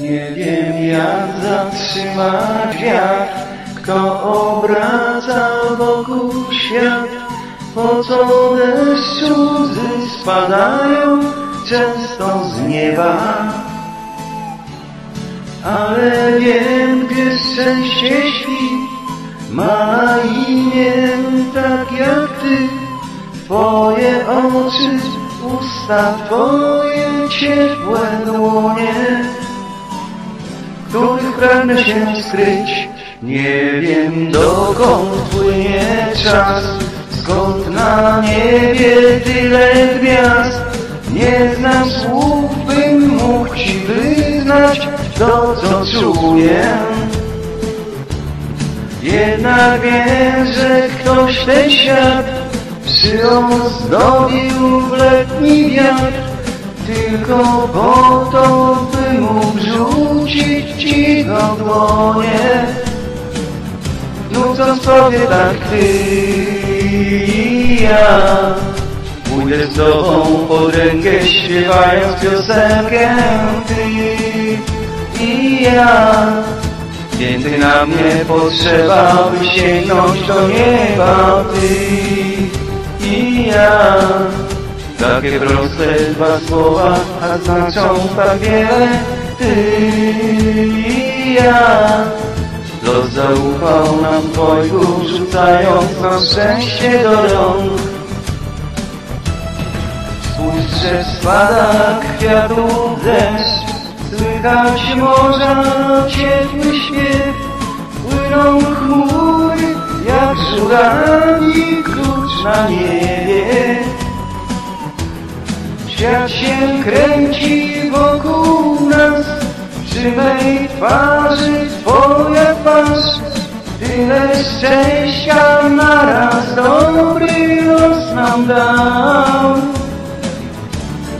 Nie wiem jak zatrzymać wiatr, kto obraca wokół świat. Po co deszczu łzy spadają często z nieba. Ale wiem, gdy szczęście śpi, ma imię tak jak ty. Twoje oczy, usta, twoje ciepłe dłonie, których pragnę się skryć. Nie wiem dokąd płynie czas, skąd na niebie tyle gwiazd. Nie znam słów, bym mógł ci wyznać to, co czuję. Jednak wiem, że ktoś ten świat przyozdobił w letni wiatr, tylko po to, by mógł rzucić ci w dłonie. Nucąc sobie tak ty i ja, pójdę z tobą pod rękę, śpiewając piosenkę ty i ja. Więcej na mnie potrzeba, by sięgnąć do nieba ty i ja. Takie proste dwa słowa, a znaczą tak wiele ty i ja. Los zaufał nam dwojgu, rzucając nam szczęście do rąk. Spójrz, że spada kwiatów deszcz, słychać morza ciepły śpiew. Płyną chmury jak żurawli klucz na niebie. Świat się kręci wokół nas, przy mej twarzy twoja twarz. Tyle szczęścia naraz dobry los nam dał.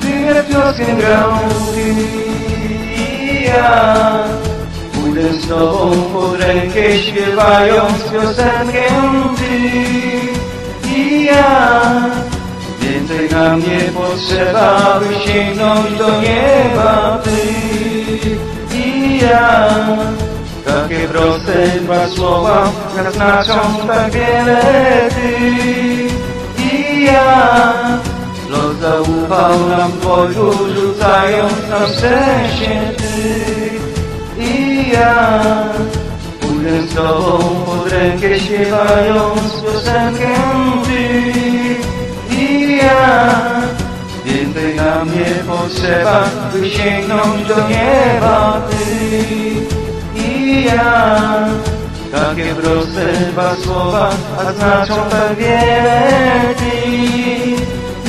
Tyle piosen grał ty i ja. Pójdę z tobą pod rękę, śpiewając piosenkę ty i ja. Więcej na mnie potrzeba, by sięgnąć do nieba ty i ja. Takie proste dwa słowa, jak znaczą tak wiele ty i ja. Los zaufał nam dwojgu, rzucając nam szczęście ty i ja. Pójdę z tobą pod rękę, śpiewając piosenkę ty i ja. Więcej na mnie potrzeba, by sięgnąć do nieba ty i ja. Takie proste dwa słowa, a znaczą tak wiele ty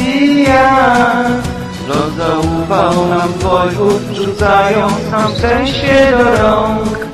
i ja. Los zaufał nam dwojgu, rzucając nam szczęście do rąk.